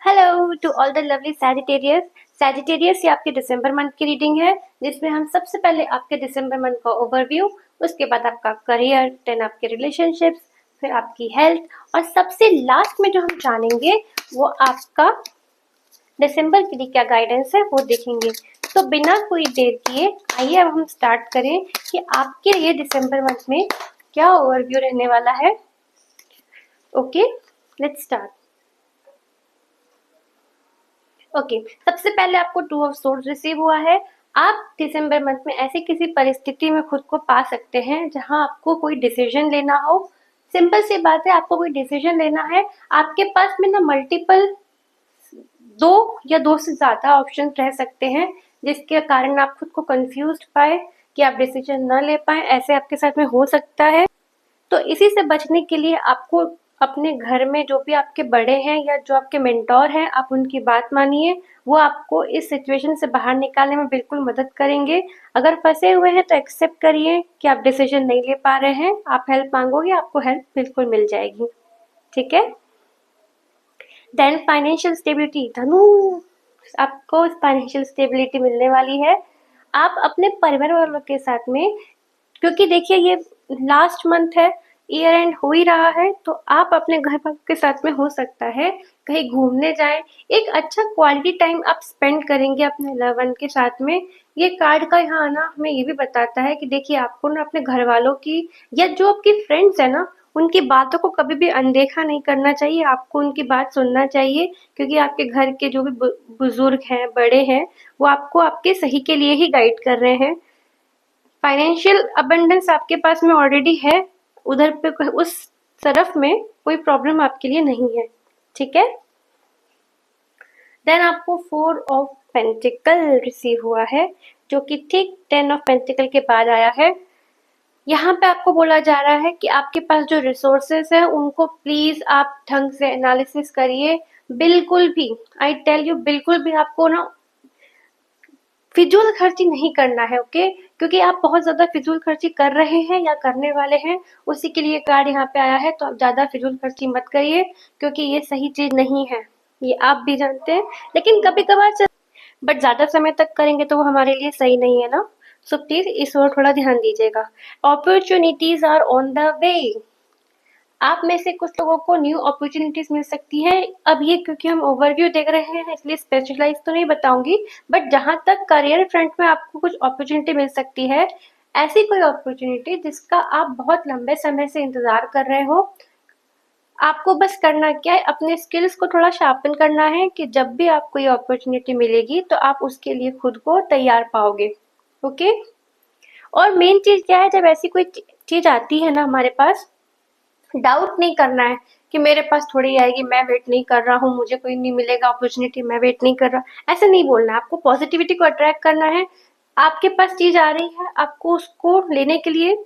Hello to all the lovely Sagittarius. Sagittarius ये आपके दिसंबर month की रीडिंग है, जिसमें हम सबसे पहले आपके दिसंबर मंथ का ओवरव्यू, उसके बाद आपका करियर, देन आपके रिलेशनशिप्स, फिर आपकी हेल्थ और सबसे लास्ट में जो हम जानेंगे वो आपका दिसंबर के लिए क्या गाइडेंस है वो देखेंगे। तो बिना कोई देर किए आइए अब हम स्टार्ट करें कि आपके लिए दिसंबर मंथ में क्या ओवरव्यू रहने वाला है। Okay, let's start. ओके, सबसे पहले आपको टू ऑफ सोर्ड्स रिसीव हुआ है। आप दिसंबर मंथ में ऐसी किसी परिस्थिति में खुद को पा सकते हैं जहां आपको कोई डिसीजन लेना हो। सिंपल सी बात है, आपको कोई डिसीजन लेना है, आपके पास में ना मल्टीपल दो या दो से ज्यादा ऑप्शन रह सकते हैं, जिसके कारण आप खुद को कंफ्यूज पाए कि आप डिसीजन न ले पाए। ऐसे आपके साथ में हो सकता है। तो इसी से बचने के लिए आपको अपने घर में जो भी आपके बड़े हैं या जो आपके मेंटोर हैं, आप उनकी बात मानिए। वो आपको इस सिचुएशन से बाहर निकालने में बिल्कुल मदद करेंगे। अगर फंसे हुए हैं तो एक्सेप्ट करिए कि आप डिसीजन नहीं ले पा रहे हैं, आप हेल्प मांगोगे, आपको हेल्प बिल्कुल मिल जाएगी। ठीक है। देन फाइनेंशियल स्टेबिलिटी, धनु, आपको फाइनेंशियल स्टेबिलिटी मिलने वाली है। आप अपने परिवार वालों के साथ में, क्योंकि देखिए ये लास्ट मंथ है, ईयर एंड हो ही रहा है, तो आप अपने घर वालों के साथ में हो सकता है कहीं घूमने जाएं। एक अच्छा क्वालिटी टाइम आप स्पेंड करेंगे अपने लव वन के साथ में। ये कार्ड का यहाँ आना हमें ये भी बताता है कि देखिए आपको ना अपने घर वालों की या जो आपकी फ्रेंड्स है ना, उनकी बातों को कभी भी अनदेखा नहीं करना चाहिए। आपको उनकी बात सुनना चाहिए, क्योंकि आपके घर के जो भी बुजुर्ग हैं, बड़े हैं, वो आपको आपके सही के लिए ही गाइड कर रहे हैं। फाइनेंशियल अबंडेंस आपके पास में ऑलरेडी है, उधर पे उस तरफ में कोई प्रॉब्लम आपके लिए नहीं है। ठीक है। देन आपको 4 ऑफ पेंटिकल रिसीव हुआ है, जो कि ठीक 10 ऑफ पेंटिकल के बाद आया है। यहाँ पे आपको बोला जा रहा है कि आपके पास जो रिसोर्सेस है उनको प्लीज आप ढंग से एनालिसिस करिए। बिल्कुल भी, आई टेल यू, बिल्कुल भी आपको ना फिजूल खर्ची नहीं करना है। ओके, क्योंकि आप बहुत ज्यादा फिजूल खर्ची कर रहे हैं या करने वाले हैं, उसी के लिए कार्ड यहाँ पे आया है। तो आप ज्यादा फिजूल खर्ची मत करिए, क्योंकि ये सही चीज नहीं है, ये आप भी जानते हैं। लेकिन कभी कभार, बट ज्यादा समय तक करेंगे तो वो हमारे लिए सही नहीं है ना। सो प्लीज इस ओर थोड़ा ध्यान दीजिएगा। Opportunities are on the way. आप में से कुछ लोगों को न्यू अपॉर्चुनिटीज मिल सकती है। अब ये क्योंकि हम ओवरव्यू देख रहे हैं इसलिए स्पेशलाइज तो नहीं बताऊंगी, बट जहां तक करियर फ्रंट में आपको कुछ अपॉर्चुनिटी मिल सकती है, ऐसी कोई अपॉर्चुनिटी जिसका आप बहुत लंबे समय से इंतजार कर रहे हो। आपको बस करना क्या है, अपने स्किल्स को थोड़ा शार्पन करना है कि जब भी आपको ये अपॉर्चुनिटी मिलेगी तो आप उसके लिए खुद को तैयार पाओगे। ओके। और मेन चीज क्या है, जब ऐसी कोई चीज आती है ना हमारे पास, डाउट नहीं करना है कि मेरे पास थोड़ी आएगी, मैं वेट नहीं कर रहा हूँ, मुझे कोई नहीं मिलेगा अपॉर्चुनिटी, मैं वेट नहीं कर रहा। ऐसे नहीं बोलना है, आपको पॉजिटिविटी को अट्रैक्ट करना है। आपके पास चीज आ रही है, आपको उसको लेने के लिए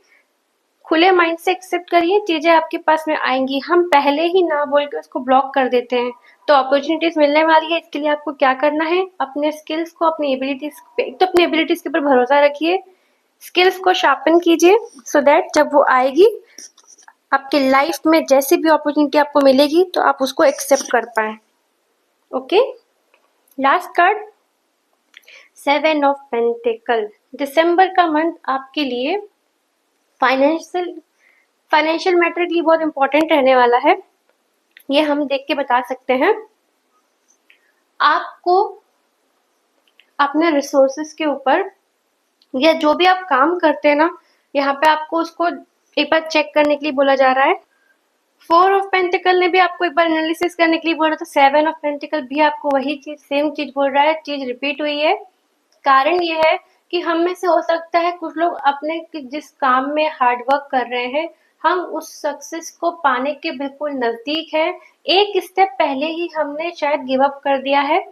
खुले माइंड से एक्सेप्ट करिए। चीजें आपके पास में आएंगी, हम पहले ही ना बोल के उसको ब्लॉक कर देते हैं। तो अपॉर्चुनिटीज मिलने वाली है, इसके लिए आपको क्या करना है, अपने स्किल्स को, अपनी एबिलिटीज पे, तो अपनी एबिलिटीज के ऊपर भरोसा रखिए, स्किल्स को शार्पन कीजिए, सो दैट जब वो आएगी आपकी लाइफ में, जैसी भी अपॉर्चुनिटी आपको मिलेगी तो आप उसको एक्सेप्ट कर पाए। Okay. Last card, 7 of pentacle. दिसंबर का मंथ आपके लिए फाइनेंशियल फाइनेंशियल मैटर के लिए बहुत इंपॉर्टेंट रहने वाला है। ये हम देख के बता सकते हैं। आपको अपने रिसोर्सेस के ऊपर, या जो भी आप काम करते हैं ना, यहाँ पे आपको उसको एक बार चेक करने के लिए बोला जा रहा है। 4 ऑफ पेंटिकल ने भी आपको एक बार एनालिसिस करने के लिए बोला था, 7 ऑफ पेंटिकल भी आपको वही चीज, सेम चीज बोल रहा है, चीज रिपीट हुई है। कारण ये है कि हम में से हो सकता है कुछ लोग अपने जिस काम में हार्ड वर्क कर रहे हैं, हम उस सक्सेस को पाने के बिल्कुल नजदीक है, एक स्टेप पहले ही हमने शायद गिव अप कर दिया है।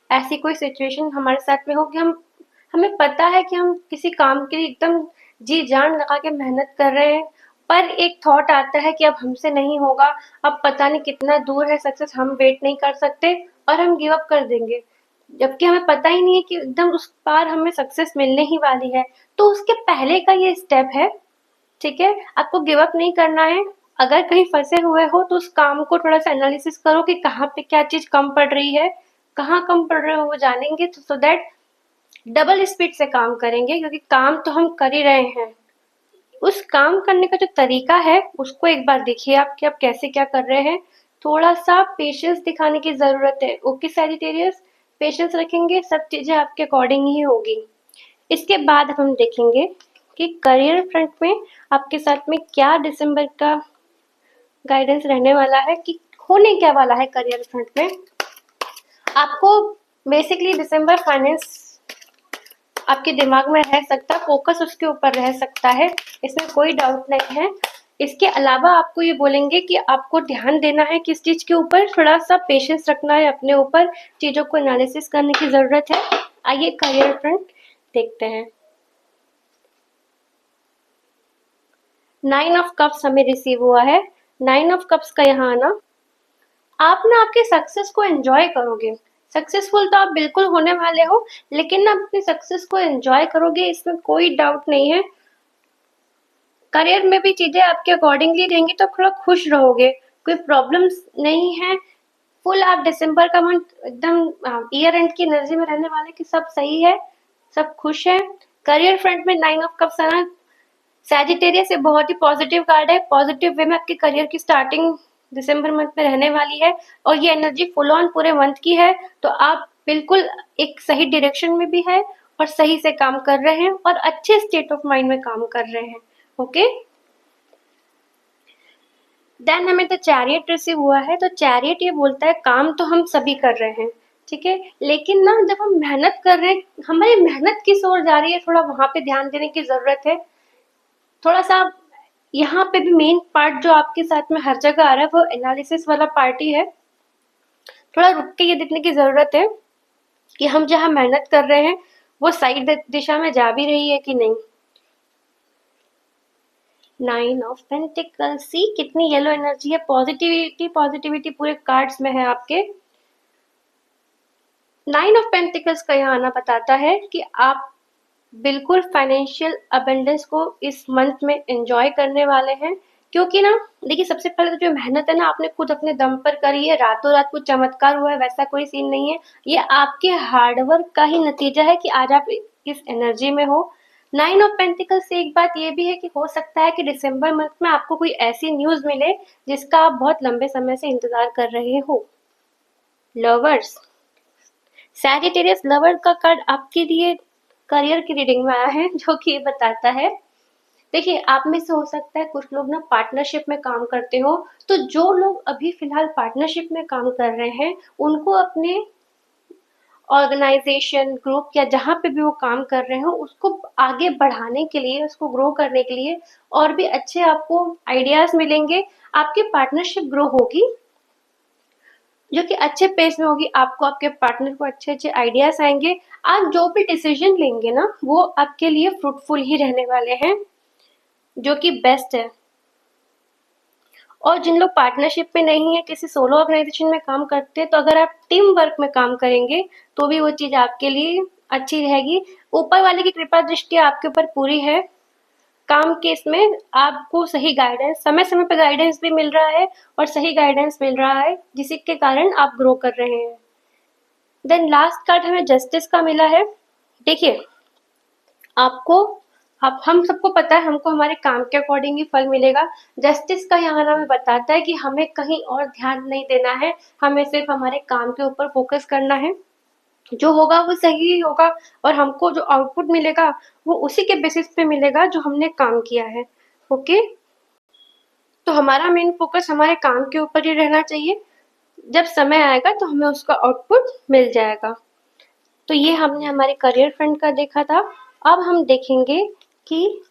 ऐसी कोई सिचुएशन हमारे साथ में हो कि हमें पता है कि हम किसी काम के लिए एकदम जी जान लगा के मेहनत कर रहे हैं, पर एक थॉट आता है कि अब हमसे नहीं होगा, अब पता नहीं कितना दूर है सक्सेस, हम वेट नहीं कर सकते और हम गिव अप कर देंगे, जबकि हमें पता ही नहीं है कि एकदम उस पार हमें सक्सेस मिलने ही वाली है। तो उसके पहले का ये स्टेप है। ठीक है, आपको गिव अप नहीं करना है, अगर कहीं फंसे हुए हो तो उस काम को थोड़ा सा एनालिसिस करो कि कहाँ पे क्या चीज कम पड़ रही है, कहाँ कम पड़ रहे हो वो जानेंगे तो सो दैट डबल स्पीड से काम करेंगे, क्योंकि काम तो हम कर ही रहे हैं। उस काम करने का जो तरीका है उसको एक बार देखिए आप कि आप कैसे क्या कर रहे हैं। थोड़ा सा पेशेंस दिखाने की जरूरत है। ओके सैजिटेरियस, पेशेंस रखेंगे सब चीजें आपके अकॉर्डिंग ही होगी। इसके बाद हम देखेंगे कि करियर फ्रंट में आपके साथ में क्या दिसंबर का गाइडेंस रहने वाला है, कि होने क्या वाला है करियर फ्रंट में। आपको बेसिकली दिसंबर फाइनेंस आपके दिमाग में रह सकता है, फोकस उसके ऊपर रह सकता है, इसमें कोई डाउट नहीं है। इसके अलावा आपको ये बोलेंगे कि आपको ध्यान देना है किस चीज के ऊपर, थोड़ा सा पेशेंस रखना है अपने ऊपर, चीजों को एनालिसिस करने की जरूरत है। आइए करियर फ्रंट देखते हैं। 9 ऑफ कप्स हमें रिसीव हुआ है। 9 ऑफ कप्स का यहाँ आना, आप ना आपके सक्सेस को एंजॉय करोगे। सक्सेसफुल तो आप बिल्कुल होने वाले हो, लेकिन ना अपनी सक्सेस को एंजॉय करोगे, इसमें कोई डाउट नहीं है। करियर में भी चीजें आपके अकॉर्डिंगली रहेंगी तो थोड़ा खुश रहोगे, कोई प्रॉब्लम्स नहीं है। फुल आप दिसंबर का मंथ एकदम ईयर एंड की एनर्जी में रहने वाले कि सब सही है, सब खुश है। करियर फ्रंट में 9 ऑफ कप्स आना सैजिटेरियस से बहुत ही पॉजिटिव कार्ड है। पॉजिटिव वे में आपके करियर की स्टार्टिंग दिसंबर मंथ में रहने वाली है, और ये एनर्जी फुल ऑन पूरे मंथ की है। तो आप बिल्कुल एक सही डायरेक्शन में भी है और सही से काम कर रहे हैं और अच्छे स्टेट ऑफ माइंड में काम कर रहे हैं। ओके, देन हमें द चैरियट रिसीव हुआ है। तो चैरियट ये बोलता है काम तो हम सभी कर रहे हैं, ठीक है, लेकिन ना जब हम मेहनत कर रहे हैं, हमारी मेहनत किस ओर जा रही है, थोड़ा वहां पे ध्यान देने की जरूरत है। थोड़ा सा यहाँ पे भी मेन पार्ट जो आपके साथ में हर जगह आ रहा है वो एनालिसिस वाला पार्ट ही है। थोड़ा रुक के ये देखने की जरूरत है कि हम जहाँ मेहनत कर रहे हैं वो सही दिशा में जा भी रही है कि नहीं। 9 ऑफ पेंटिकल्स, सी कितनी येलो एनर्जी है, पॉजिटिविटी पॉजिटिविटी पूरे कार्ड्स में है आपके। 9 ऑफ पेंटिकल्स का यहाँ आना बताता है कि आप बिल्कुल फाइनेंशियल अबेंडेंस को इस मंथ में एंजॉय करने वाले हैं। क्योंकि ना देखिए, सबसे पहले तो जो मेहनत है ना आपने खुद अपने दम पर करी है, रातों रात कुछ चमत्कार हुआ है वैसा कोई सीन नहीं है। ये आपके हार्डवर्क का ही नतीजा है कि आज आप इस एनर्जी में हो। 9 ऑफ पेंटिकल्स से एक बात ये भी है कि हो सकता है कि दिसंबर मंथ में आपको कोई ऐसी न्यूज मिले जिसका आप बहुत लंबे समय से इंतजार कर रहे हो। लवर्स, सैजिटेरियस लवर का कार्ड आपके लिए करियर की रीडिंग में आया है, जो कि ये बताता है, देखिए आप में से हो सकता है कुछ लोग ना पार्टनरशिप में काम करते हो। तो जो लोग अभी फिलहाल पार्टनरशिप में काम कर रहे हैं उनको अपने ऑर्गेनाइजेशन ग्रुप या जहाँ पे भी वो काम कर रहे हो उसको आगे बढ़ाने के लिए, उसको ग्रो करने के लिए और भी अच्छे आपको आइडियाज मिलेंगे। आपकी पार्टनरशिप ग्रो होगी जो कि अच्छे पेस में होगी, आपको आपके पार्टनर को अच्छे अच्छे आइडियाज आएंगे। आप जो भी डिसीजन लेंगे ना वो आपके लिए फ्रूटफुल ही रहने वाले हैं, जो कि बेस्ट है। और जिन लोग पार्टनरशिप में नहीं है, किसी सोलो ऑर्गेनाइजेशन में काम करते हैं, तो अगर आप टीम वर्क में काम करेंगे तो भी वो चीज आपके लिए अच्छी रहेगी। ऊपर वाले की कृपा दृष्टि आपके ऊपर पूरी है। काम के इसमें आपको सही गाइडेंस, समय समय पे गाइडेंस भी मिल रहा है और सही गाइडेंस मिल रहा है जिसके कारण आप ग्रो कर रहे हैं। देन लास्ट कार्ड हमें जस्टिस का मिला है। देखिए आपको, आप हम सबको पता है हमको हमारे काम के अकॉर्डिंग ही फल मिलेगा। जस्टिस का यहाँ हमें बताता है कि हमें कहीं और ध्यान नहीं देना है, हमें सिर्फ हमारे काम के ऊपर फोकस करना है। जो होगा वो सही ही होगा और हमको जो आउटपुट मिलेगा वो उसी के बेसिस पे मिलेगा जो हमने काम किया है। ओके, तो हमारा मेन फोकस हमारे काम के ऊपर ही रहना चाहिए। जब समय आएगा तो हमें उसका आउटपुट मिल जाएगा। तो ये हमने हमारे करियर फ्रंट का देखा था। अब हम देखेंगे कि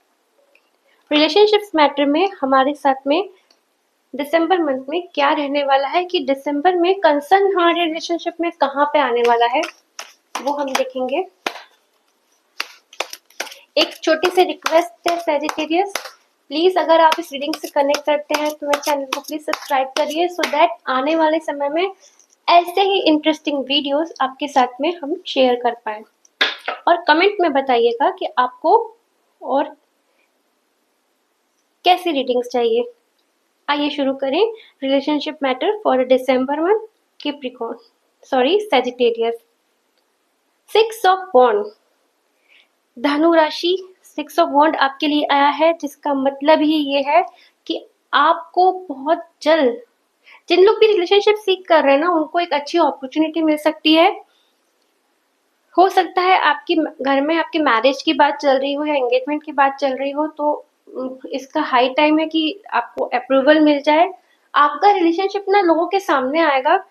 रिलेशनशिप्स मैटर में हमारे साथ में दिसंबर मंथ में क्या रहने वाला है, कि दिसंबर में कंसर्न हमारे रिलेशनशिप में कहाँ पे आने वाला है वो हम देखेंगे। एक छोटी सी रिक्वेस्ट है सैजिटेरियस, प्लीज अगर आप इस रीडिंग से कनेक्ट करते हैं तो मेरे चैनल को प्लीज सब्सक्राइब करिए, सो दैट आने वाले समय में ऐसे ही इंटरेस्टिंग वीडियोस आपके साथ में हम शेयर कर पाए। और कमेंट में बताइएगा कि आपको और कैसी रीडिंग्स चाहिए। आइए शुरू करें। Relationship matter for December month, Capricorn, sorry Sagittarius. 6 of wands, धनु राशि। 6 ऑफ वॉन्ड आपके लिए आया है, जिसका मतलब ही ये है कि आपको बहुत जल्द, जिन लोग भी रिलेशनशिप सीख कर रहे हैं ना, उनको एक अच्छी अपॉर्चुनिटी मिल सकती है। हो सकता है आपकी घर में आपकी मैरिज की बात चल रही हो या एंगेजमेंट की बात चल रही हो, तो इसका हाई टाइम है कि आपको अप्रूवल मिल जाए। आपका रिलेशनशिप ना लोगों के सामने आएगा,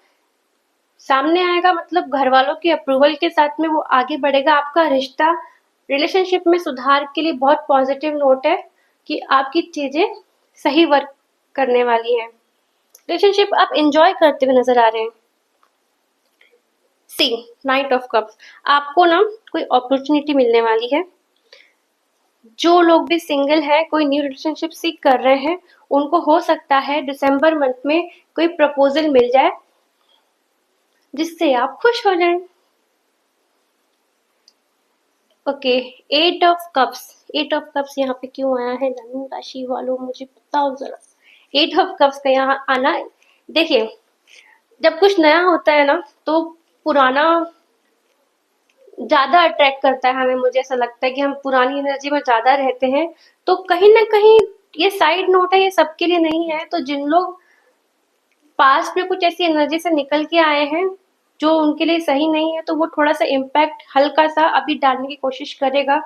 मतलब घर वालों के अप्रूवल के साथ में वो आगे बढ़ेगा। आपका रिश्ता रिलेशनशिप में सुधार के लिए बहुत पॉजिटिव नोट है कि आपकी चीजें सही वर्क करने वाली हैं। रिलेशनशिप आप एंजॉय करते हुए नजर आ रहे हैं। सी, नाइट ऑफ कप्स, आपको ना कोई अपॉर्चुनिटी मिलने वाली है। जो लोग भी सिंगल है, कोई न्यू रिलेशनशिप सीख कर रहे हैं, उनको हो सकता है दिसंबर मंथ में कोई प्रपोजल मिल जाए जिससे आप खुश हो जाएं। Okay, 8 of cups. 8 of cups यहाँ पे क्यों आया है धनु राशि वालों, मुझे बताओ जरा। 8 ऑफ कप्स का यहाँ आना, देखिए जब कुछ नया होता है ना, तो पुराना ज्यादा अट्रैक्ट करता है हमें। मुझे ऐसा लगता है कि हम पुरानी एनर्जी में ज्यादा रहते हैं। तो कहीं ना कहीं ये साइड नोट है, ये सबके लिए नहीं है। तो जिन लोग पास्ट में कुछ ऐसी एनर्जी से निकल के आए हैं जो उनके लिए सही नहीं है, तो वो थोड़ा सा इम्पैक्ट हल्का सा अभी डालने की कोशिश करेगा।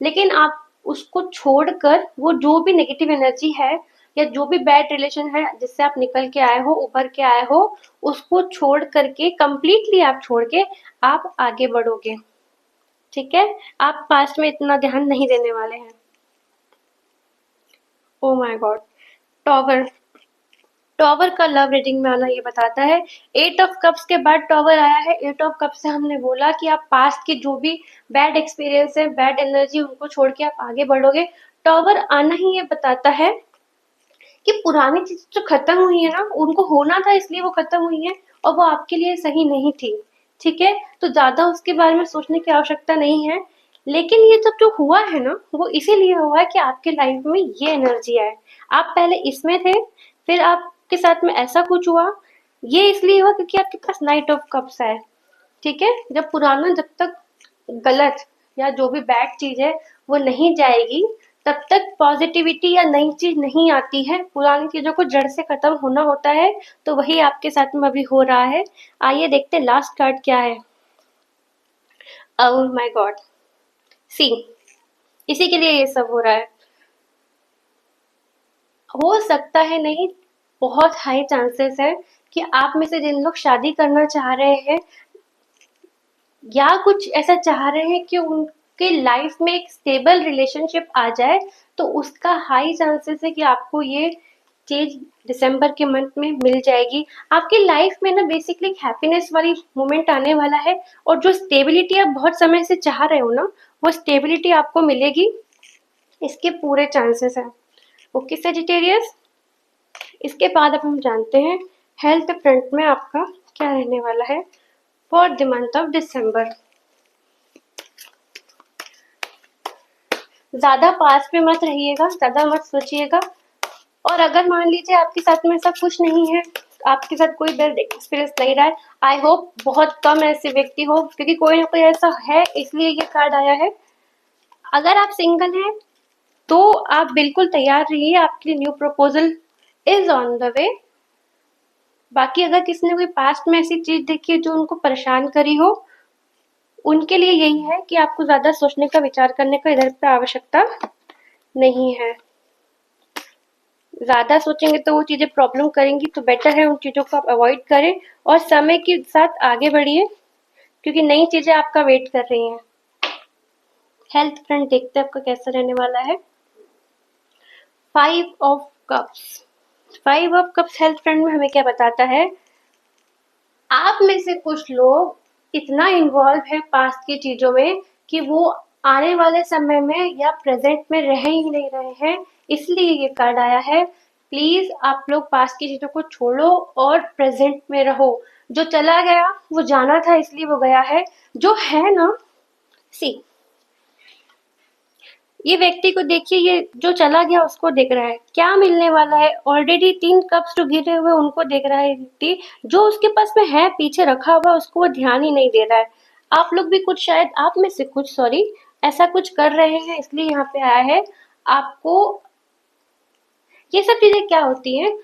लेकिन आप उसको छोड़कर, वो जो भी नेगेटिव एनर्जी है या जो भी बैड रिलेशन है जिससे आप निकल के आए हो, उभर के आए हो, उसको छोड़ करके, कंप्लीटली आप छोड़ के आप आगे बढ़ोगे। ठीक है, आप पास्ट में इतना ध्यान नहीं देने वाले हैं। Oh my God, tower. Tower का लव रीडिंग में आना ये बताता है, 8 ऑफ कप्स के बाद टॉवर आया है। 8 ऑफ कप्स से हमने बोला कि आप पास्ट के जो भी बैड एक्सपीरियंस है, बैड एनर्जी, उनको छोड़ के आप आगे बढ़ोगे। टॉवर आना ही ये बताता है कि पुरानी चीज जो खत्म हुई है ना, उनको होना था इसलिए वो खत्म हुई है, और वो आपके लिए सही नहीं थी। ठीक है, तो ज्यादा उसके बारे में सोचने की आवश्यकता नहीं है। लेकिन ये सब जो हुआ है ना, वो इसीलिए हुआ है कि आपके लाइफ में ये एनर्जी आए। आप पहले इसमें थे, फिर आपके साथ में ऐसा कुछ हुआ। ये इसलिए हुआ क्योंकि आपके पास नाइट ऑफ कप्स है। ठीक है, जब पुराना, जब तक गलत या जो भी बैड चीज है वो नहीं जाएगी, तब तक पॉजिटिविटी या नई चीज नहीं आती है। पुरानी चीजों को जड़ से खत्म होना होता है, तो वही आपके साथ में अभी हो रहा है। आइए देखते हैं लास्ट कार्ड क्या है। ओह माय गॉड, सी, इसी के लिए ये सब हो रहा है। हो सकता है नहीं, बहुत हाई चांसेस है कि आप में से जिन लोग शादी करना चाह रहे हैं या कुछ ऐसा चाह रहे हैं कि उनके लाइफ में एक स्टेबल रिलेशनशिप आ जाए, तो उसका हाई चांसेस है कि आपको ये चीज दिसंबर के मंथ में मिल जाएगी। आपकी लाइफ में ना बेसिकली एक हैप्पीनेस वाली मोमेंट आने वाला है, और जो स्टेबिलिटी आप बहुत समय से चाह रहे हो ना, वो स्टेबिलिटी आपको मिलेगी, इसके पूरे चांसेस हैं। ओके सेजिटेरियस, इसके बाद अब हम जानते हैं हेल्थ फ्रंट में आपका क्या रहने वाला है for the month of December. ज्यादा पास में मत रहिएगा, ज्यादा मत सोचिएगा। और अगर मान लीजिए आपके साथ में ऐसा कुछ नहीं है, आपके साथ कोई बैड एक्सपीरियंस नहीं रहा है, आई होप बहुत कम ऐसे व्यक्ति हो, क्योंकि कोई ना कोई ऐसा है इसलिए ये कार्ड आया है। अगर आप सिंगल हैं तो आप बिल्कुल तैयार रहिए, आपके लिए new proposal is on the वे। बाकी अगर किसी ने कोई पास्ट में ऐसी चीज देखी है जो उनको परेशान करी हो, उनके लिए यही है कि आपको ज्यादा सोचने का, विचार करने का इधर पे आवश्यकता नहीं है। ज्यादा सोचेंगे तो वो चीजें प्रॉब्लम करेंगी, तो बेटर है उन चीजों को आप अवॉइड करें और समय के साथ आगे बढ़िए, क्योंकि नई चीजें आपका वेट कर रही हैं। हेल्थ फ्रंट देखते हैं आपका कैसा रहने वाला है। 5 of cups. 5 of cups health front में हमें क्या बताता है, आप में से कुछ लोग इतना इन्वॉल्व है पास्ट की चीजों में कि वो आने वाले समय में या प्रेजेंट में रह ही नहीं रहे हैं, इसलिए ये कार्ड आया है। प्लीज आप लोग पास्ट की चीजों को छोड़ो और प्रेजेंट में रहो। जो चला गया वो जाना था, इसलिए वो गया है। जो है ना, सी, ये व्यक्ति को देखिए, ये जो चला गया उसको देख रहा है, क्या मिलने वाला है, ऑलरेडी 3 कप्स जो गिरे हुए उनको देख रहा है व्यक्ति, जो उसके पास में है पीछे रखा हुआ उसको वो ध्यान ही नहीं दे रहा है। आप लोग भी कुछ, शायद आप में से कुछ, सॉरी, ऐसा कुछ कर रहे हैं, इसलिए यहाँ पे आया है आपको। ये सब चीजें क्या होती हैं,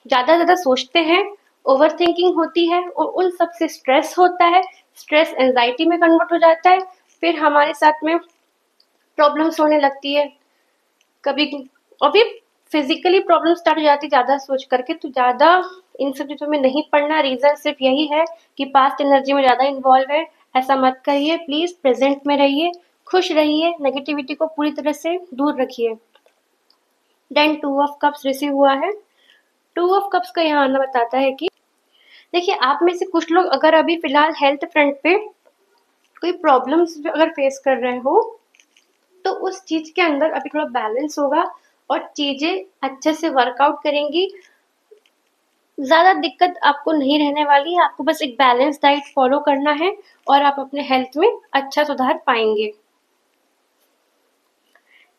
ज्यादा सोचते हैं, ओवर थिंकिंग होती है और उन सब से स्ट्रेस होता है, स्ट्रेस एंजाइटी में कन्वर्ट हो जाता है, फिर हमारे साथ में प्रॉब्लम्स होने लगती है कभी, और भी फिजिकली प्रॉब्लम स्टार्ट हो जाती है ज्यादा सोच करके। तो ज्यादा इन सब चीजों में नहीं पड़ना, रीजन सिर्फ यही है कि पास्ट एनर्जी में ज्यादा इन्वॉल्व है। ऐसा मत करिए, प्लीज प्रेजेंट में रहिए, खुश रहिए, नेगेटिविटी को पूरी तरह से दूर रखिए। देन 2 ऑफ कप्स रिसीव हुआ है। 2 ऑफ कप्स का यहाँ आना बताता है कि देखिए, आप में से कुछ लोग अगर अभी फिलहाल हेल्थ फ्रंट पे कोई प्रॉब्लम्स अगर फेस कर रहे हो, तो उस चीज के अंदर अभी थोड़ा बैलेंस होगा और चीजें अच्छे से वर्कआउट करेंगी। ज्यादा दिक्कत आपको नहीं रहने वाली है, आपको बस एक बैलेंस डाइट फॉलो करना है और आप अपने हेल्थ में अच्छा सुधार पाएंगे।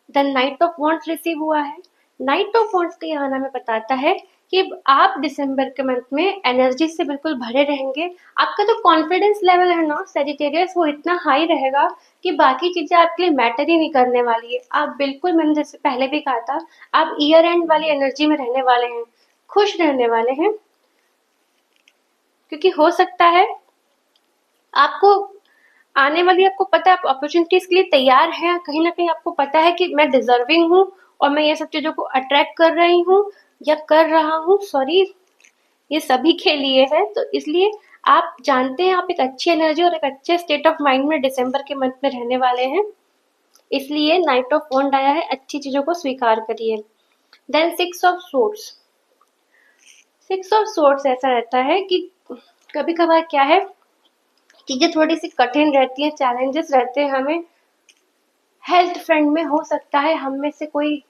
Then knight of wands receive हुआ है। नाइट ऑफ वॉन्ड्स का यहाँ हमें बताता है कि आप दिसंबर के मंथ में एनर्जी से बिल्कुल भरे रहेंगे। आपका जो कॉन्फिडेंस लेवल है ना सेजिटेरियस, वो इतना हाई रहेगा कि बाकी चीजें आपके लिए मैटर ही नहीं करने वाली है। आप बिल्कुल, मैंने जैसे पहले भी कहा था, आप ईयर एंड वाली एनर्जी में रहने वाले हैं, खुश रहने वाले हैं, क्योंकि हो सकता है आपको आने वाली, आपको पता है आप अपॉर्चुनिटीज के लिए तैयार हैं, कहीं ना कहीं आपको पता है कि मैं डिजर्विंग हूँ और मैं ये सब चीजों को अट्रैक्ट कर रही हूँ या कर रहा हूँ, सॉरी, ये सभी के लिए है। तो इसलिए आप जानते हैं आप एक अच्छी एनर्जी और एक अच्छे स्टेट ऑफ माइंड में दिसंबर के मंथ में रहने वाले हैं, इसलिए नाइट ऑफ वॉन्ड आया है, अच्छी चीजों को स्वीकार करिए। Then 6 of swords. 6 of swords ऐसा रहता है कि कभी कभार क्या है, चीजें थोड़ी सी कठिन रहती हैं, चैलेंजेस रहते हैं हमें हेल्थ फ्रंट में। हो सकता है हम में से कोई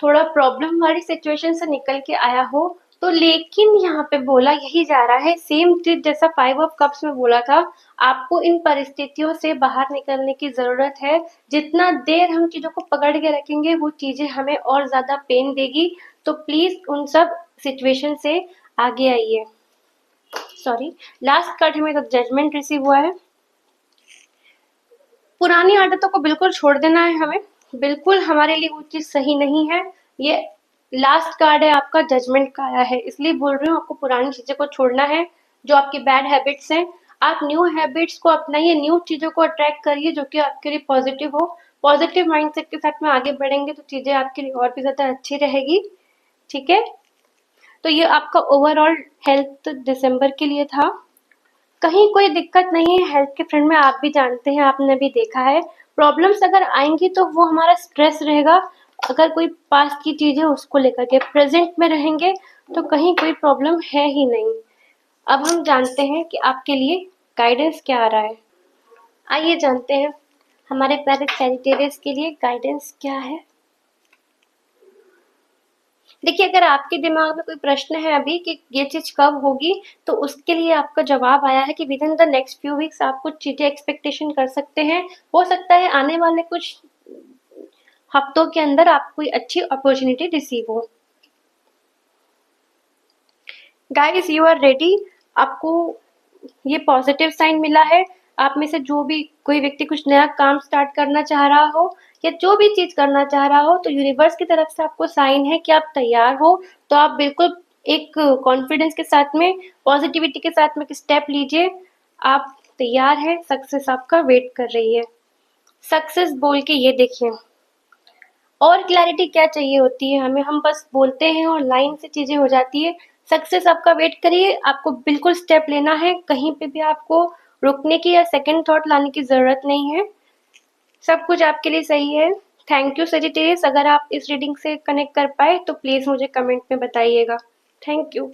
थोड़ा प्रॉब्लम वाली सिचुएशन से निकल के आया हो, तो लेकिन यहाँ पे बोला यही जा रहा है, सेम चीज जैसा 5 ऑफ कप्स में बोला था, आपको इन परिस्थितियों से बाहर निकलने की जरूरत है। जितना देर हम चीजों को पकड़ के रखेंगे वो चीजें हमें और ज्यादा पेन देगी, तो प्लीज उन सब सिचुएशन से आगे आइए। सॉरी, लास्ट कार्ड हमें जजमेंट रिसीव हुआ है। पुरानी आदतों को बिल्कुल छोड़ देना है हमें, बिल्कुल हमारे लिए वो चीज सही नहीं है। ये लास्ट कार्ड है आपका, जजमेंट का आया है, इसलिए बोल रही हूँ आपको पुरानी चीजें को छोड़ना है, जो आपकी बैड हैबिट्स हैं। आप न्यू हैबिट्स को अपनाइए, न्यू चीजों को अट्रैक्ट करिए जो कि आपके लिए पॉजिटिव हो। पॉजिटिव माइंडसेट के साथ में आगे बढ़ेंगे तो चीजें आपके लिए और भी ज्यादा अच्छी रहेगी। ठीक है, तो ये आपका ओवरऑल हेल्थ दिसंबर के लिए था। कहीं कोई दिक्कत नहीं है हेल्थ के फ्रंट में, आप भी जानते हैं, आपने भी देखा है। प्रॉब्लम्स अगर आएंगी तो वो हमारा स्ट्रेस रहेगा, अगर कोई पास्ट की चीज है उसको लेकर के प्रेजेंट में रहेंगे तो कहीं कोई प्रॉब्लम है ही नहीं। अब हम जानते हैं कि आपके लिए गाइडेंस क्या आ रहा है। आइए जानते हैं हमारे प्यारे सैजिटेरियस के लिए गाइडेंस क्या है। देखिए, अगर आपके दिमाग में कोई प्रश्न है अभी कि ये चीज कब होगी, तो उसके लिए आपका जवाब आया है कि with in the next few weeks आप कुछ चीजें एक्सपेक्टेशन कर सकते हैं। हो सकता है आने वाले कुछ हफ्तों के अंदर आपको कोई अच्छी अपॉर्चुनिटी रिसीव हो। गाइस, यू आर रेडी, आपको ये पॉजिटिव साइन मिला है। आप में से जो भी कोई व्यक्ति कुछ नया काम स्टार्ट करना चाह रहा हो या जो भी चीज करना चाह रहा हो, तो यूनिवर्स की तरफ से आपको साइन है कि आप तैयार हो। तो आप बिल्कुल एक कॉन्फिडेंस के साथ में, पॉजिटिविटी के साथ में एक स्टेप लीजिए। आप तैयार हैं, सक्सेस आपका वेट कर रही है। सक्सेस बोल के ये देखिए, और क्लैरिटी क्या चाहिए होती है हमें, हम बस बोलते हैं और लाइन से चीजें हो जाती है। सक्सेस आपका वेट करिए, आपको बिल्कुल स्टेप लेना है, कहीं पे भी आपको रुकने की या सेकंड थॉट लाने की जरूरत नहीं है, सब कुछ आपके लिए सही है। थैंक यू सजिटेरियस, अगर आप इस रीडिंग से कनेक्ट कर पाए तो प्लीज मुझे कमेंट में बताइएगा। Thank you.